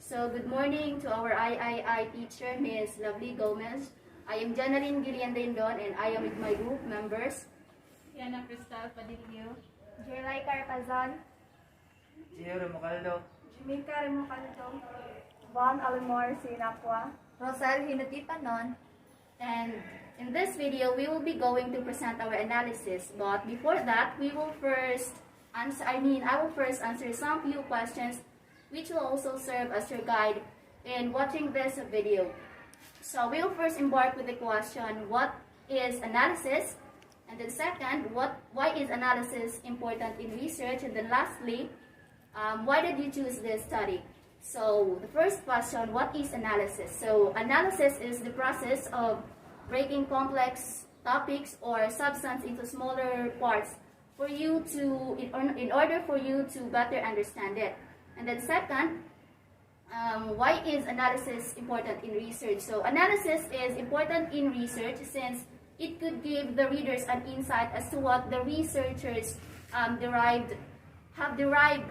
So good morning to our III teacher, Ms. Lovely Gomez. I am Janeline Gillian Dindon and I am with my group members. Yana Cristal Padillo, Jerlai Carpazon, Gio Remocaldo, Minka Remocaldo, Von Alimor Sinacua, Rosal Hinutipanon. And in this video, we will be going to present our analysis. But before that, we will first answer, I will first answer some few questions which will also serve as your guide in watching this video. So we will first embark with the question, what is analysis? And then second, why is analysis important in research? And then lastly, why did you choose this study? So the first question, what is analysis? So analysis is the process of breaking complex topics or substance into smaller parts for you to, in order for you to better understand it. And then second, why is analysis important in research? So analysis is important in research since it could give the readers an insight as to what the researchers have derived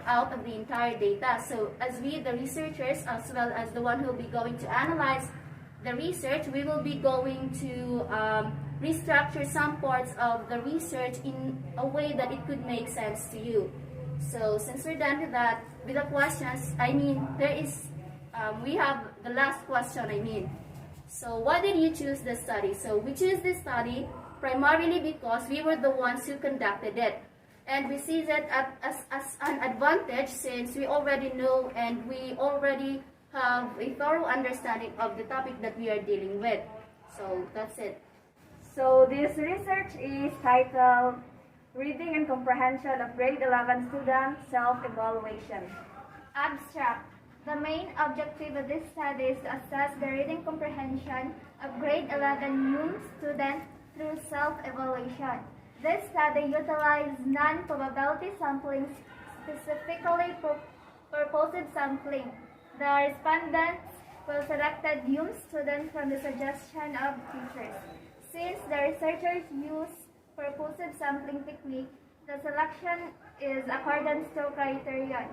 out of the entire data. So as we, the researchers, as well as the one who will be going to analyze the research, we will be going to restructure some parts of the research in a way that it could make sense to you. So since we're done with that, with the questions, we have the last question, So why did you choose this study? So we choose this study primarily because we were the ones who conducted it. And we see that as an advantage since we already know and we already have a thorough understanding of the topic that we are dealing with. So that's it. So this research is titled Reading and Comprehension of Grade 11 Student Self-Evaluation. Abstract. The main objective of this study is to assess the reading comprehension of grade 11 UM students through self-evaluation. This study utilized non-probability sampling, specifically purposive sampling. The respondents were selected UM students from the suggestion of teachers. Since the researchers use purposive sampling technique, the selection is accordance to criterion.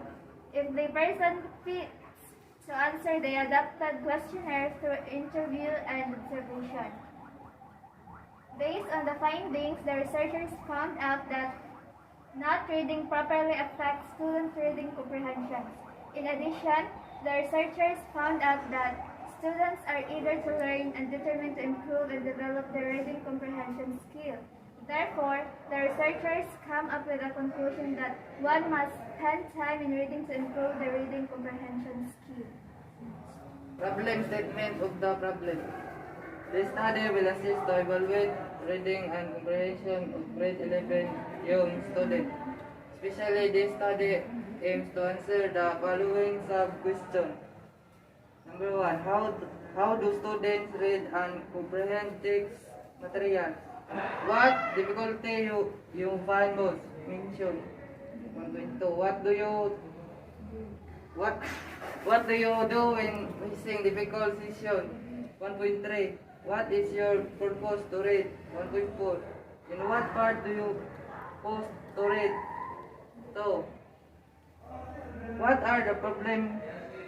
If the person fits to answer the adapted questionnaire through interview and observation. Based on the findings, the researchers found out that not reading properly affects student reading comprehension. In addition, the researchers found out that students are eager to learn and determined to improve and develop their reading comprehension skill. Therefore, the researchers come up with a conclusion that one must spend time in reading to improve the reading comprehension skill. Problem statement of the problem. This study will assist to evaluate reading and comprehension of grade 11 young students. Especially, this study aims to answer the following sub-questions. Number 1. How do students read and comprehend text material? What difficulty you find most? Mention. 1.2. What do you do when facing difficult session? 1.3. What is your purpose to read? 1.4. In what part do you pause to read? 2. What are the problems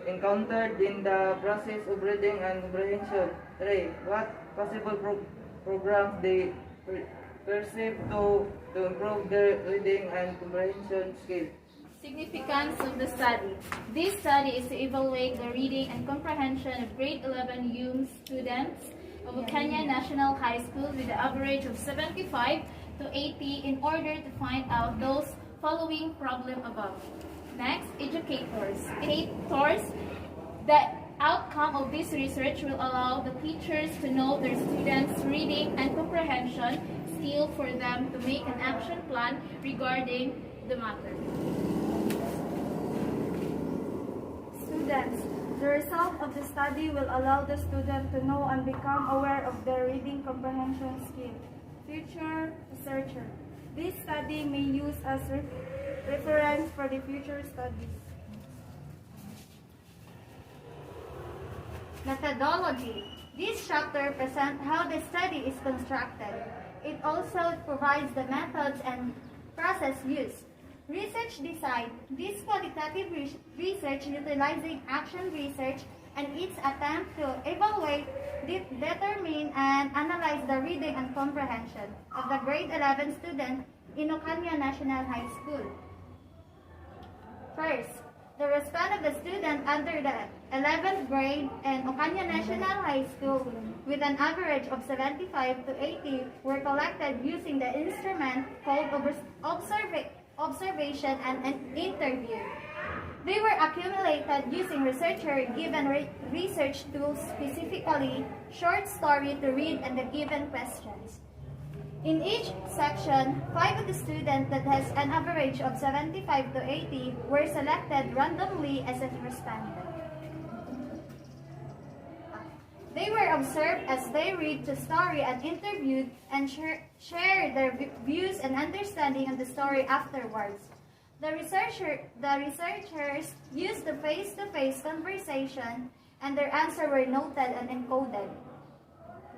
encountered in the process of reading and comprehension? 3. What possible programs they perceive to improve their reading and comprehension skills? Significance of the study. This study is to evaluate the reading and comprehension of grade 11 UM students of Okanya National High School with an average of 75 to 80 in order to find out those following problem above. Next, educators. The outcome of this research will allow the teachers to know their students' reading and comprehension skill for them to make an action plan regarding the matter. Students. The result of the study will allow the student to know and become aware of their reading comprehension skill. Future researcher. This study may use as reference for the future studies. Methodology. This chapter presents how the study is constructed. It also provides the methods and process used. Research design. This qualitative research utilizing action research and its attempt to evaluate, determine, and analyze the reading and comprehension of the grade 11 student in Ocaña National High School. First, the response of the student under the 11th grade in Ocaña National High School with an average of 75 to 80 were collected using the instrument called observation and an interview. They were accumulated using researcher-given research tools, specifically short story to read and the given questions. In each section, 5 of the students that has an average of 75 to 80 were selected randomly as a respondent. They were observed as they read the story and interviewed and share their views and understanding of the story afterwards. The researchers used the face-to-face conversation and their answers were noted and encoded.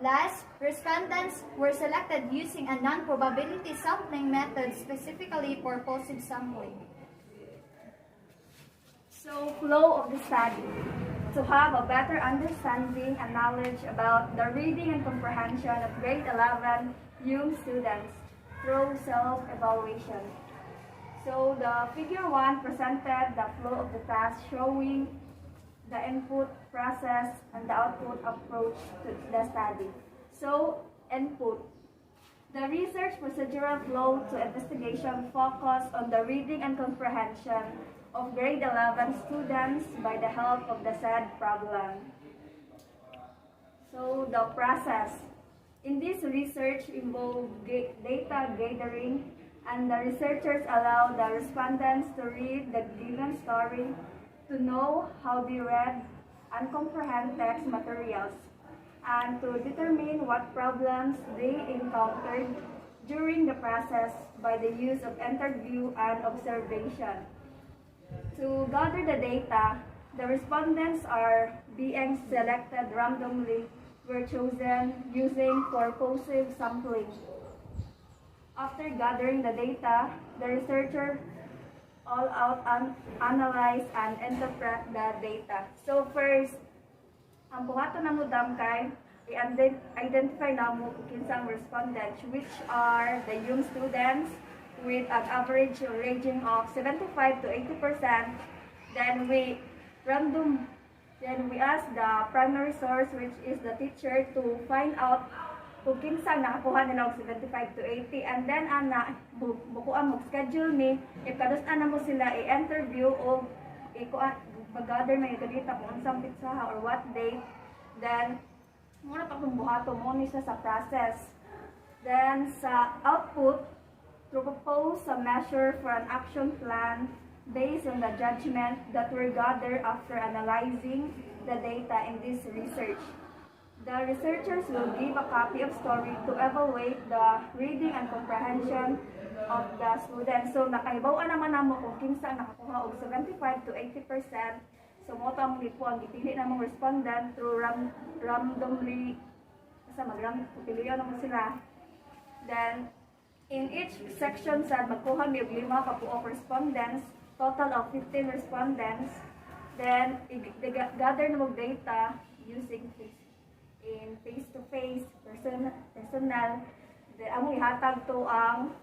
Last, respondents were selected using a non-probability sampling method specifically for purposive sampling. So, flow of the study. To have a better understanding and knowledge about the reading and comprehension of grade 11 young students through self-evaluation. So, the figure 1 presented the flow of the task showing the input, process, and the output approach to the study. So, input. The research procedural flow to investigation focused on the reading and comprehension of grade 11 students by the help of the said problem. So, the process. In this research involved data gathering, and the researchers allow the respondents to read the given story, to know how they read and comprehend text materials, and to determine what problems they encountered during the process by the use of interview and observation. To gather the data, the respondents are being selected randomly, were chosen using purposive sampling. After gathering the data, the researcher all out analyze and interpret the data. So first, ang buhaton na mo damkay, i-identify na mo kung kinsang respondents, which are the young students with an average ranging of 75 to 80%. Then we ask the primary source, which is the teacher, to find out kung kinsang nakakuha nila og 75 to 80, and then bukuan mag-schedule ni if kadus-an na mo sila i-interview o pag-gather na yung data kung unsang pitsaha or what date. Then muna pa kung buhato mo ni sa process. Then sa output, to propose a measure for an action plan based on the judgment that were gathered after analyzing the data in this research. The researchers will give a copy of story to evaluate the reading and comprehension of the students. So, nakaibawan naman namo kung kinsa nakakuha og 75 to 80%. So, mo ta mong lipuan, gipili namong respondent through randomly, pilihan naman sila. Then, in each section, magkuha mi og 5 ka puok respondents, total of 15 respondents. Then, gather na mo data using face-to-face, personal. Then, among ihatag to ang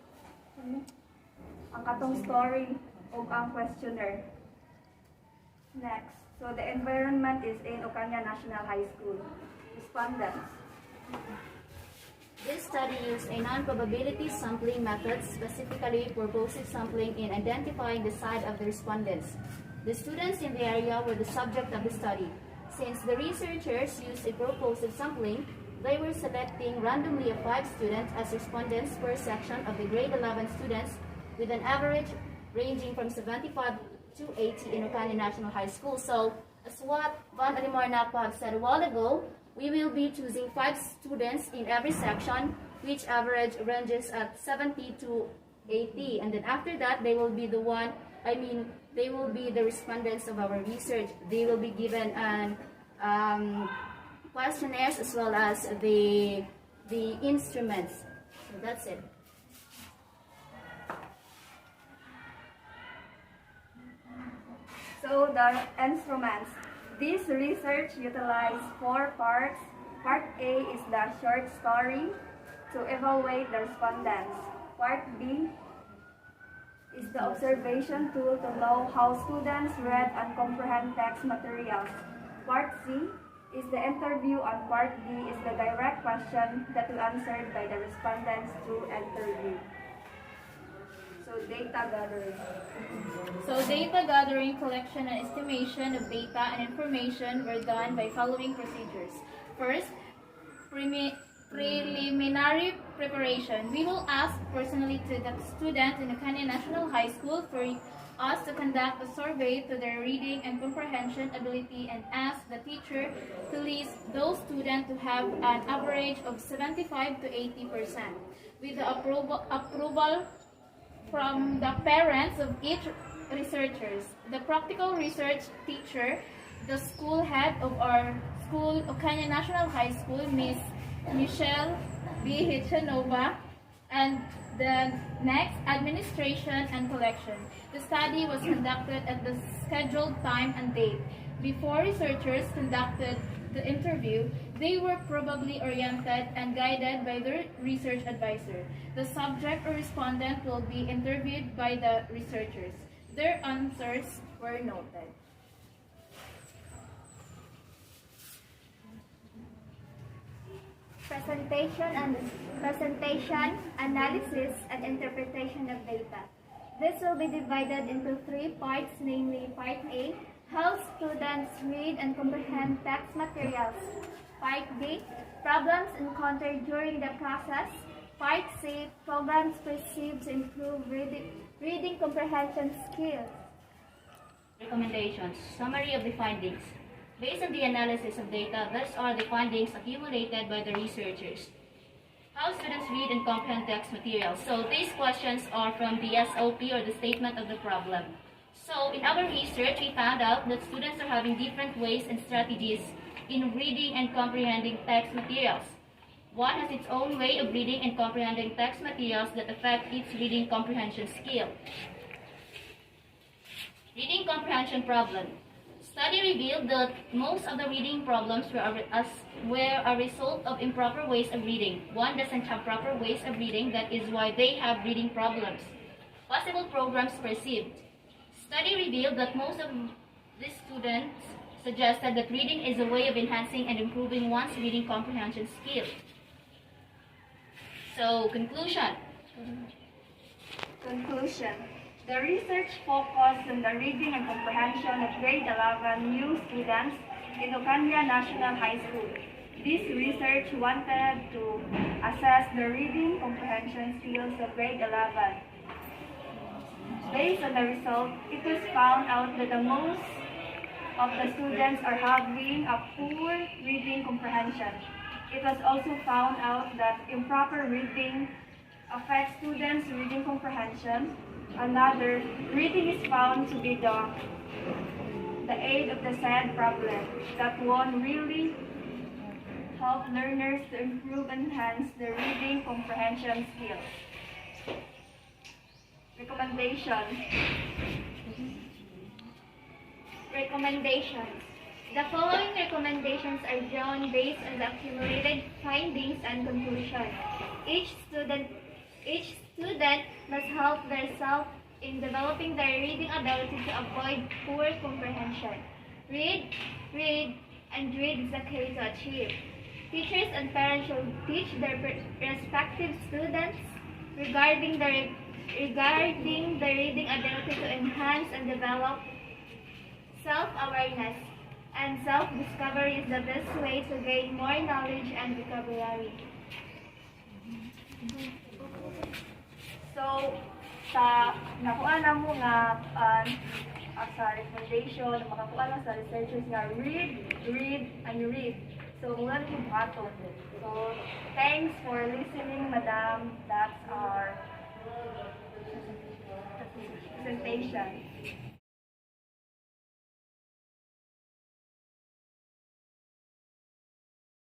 katong story o ang questionnaire. Next. So, the environment is in Ocaña National High School. Respondents. This study used a non-probability sampling method, specifically purposive sampling, in identifying the side of the respondents. The students in the area were the subject of the study. Since the researchers used a purposive sampling, they were selecting randomly 5 students as respondents per section of the grade 11 students with an average ranging from 75 to 80 in Ocaña National High School. So, as what Van Alimar Napa said a while ago, we will be choosing 5 students in every section, which average ranges at 70 to 80. And then after that, they will be the respondents of our research. They will be given questionnaires as well as the instruments. So that's it. So the instruments. This research utilized 4 parts. Part A is the short story to evaluate the respondents. Part B is the observation tool to know how students read and comprehend text materials. Part C is the interview, and Part D is the direct question that will answered by the respondents through interview. So data gathering. So data gathering, collection, and estimation of data and information were done by following procedures. First, preliminary preparation. We will ask personally to the students in Ocania National High School for us to conduct a survey to their reading and comprehension ability and ask the teacher to list those students who have an average of 75 to 80%. With the approval from the parents of each researchers, the practical research teacher, the school head of our school, Ocania National High School, Miss Michelle B. Hitchanova, and the next, administration and collection. The study was conducted at the scheduled time and date. Before researchers conducted the interview, they were probably oriented and guided by their research advisor. The subject or respondent will be interviewed by the researchers. Their answers were noted. Presentation, analysis, and interpretation of data. This will be divided into 3 parts, namely Part A, how students read and comprehend text materials. Part B, problems encountered during the process. Part C, programs perceived to improve reading comprehension skills. Recommendations. Summary of the findings. Based on the analysis of data, these are the findings accumulated by the researchers. How students read and comprehend text materials. So these questions are from the SOP, or the statement of the problem. So in our research, we found out that students are having different ways and strategies in reading and comprehending text materials. One has its own way of reading and comprehending text materials that affect its reading comprehension skill. Reading comprehension problem. Study revealed that most of the reading problems were a result of improper ways of reading. One doesn't have proper ways of reading, that is why they have reading problems. Possible programs perceived. Study revealed that most of the students suggested that reading is a way of enhancing and improving one's reading comprehension skill. So, conclusion. Conclusion. The research focused on the reading and comprehension of grade 11 new students in Ocania National High School. This research wanted to assess the reading comprehension skills of grade 11. Based on the result, it was found out that the most of the students are having a poor reading comprehension. It was also found out that improper reading affects students' reading comprehension. Another, reading is found to be the aid of the said problem that won't really help learners to improve and enhance their reading comprehension skills. Recommendations. Recommendations. The following recommendations are drawn based on the accumulated findings and conclusions. Each student must help themselves in developing their reading ability to avoid poor comprehension. Read, and read is the key to achieve. Teachers and parents should teach their respective students regarding the reading ability to enhance and develop self-awareness. And self-discovery is the best way to gain more knowledge and vocabulary. So, nakuha na mo nga sa recommendation, makakuha na sa researchers nga read, and read. So, mula na yung buhaton. So, thanks for listening, Madam. That's our presentation.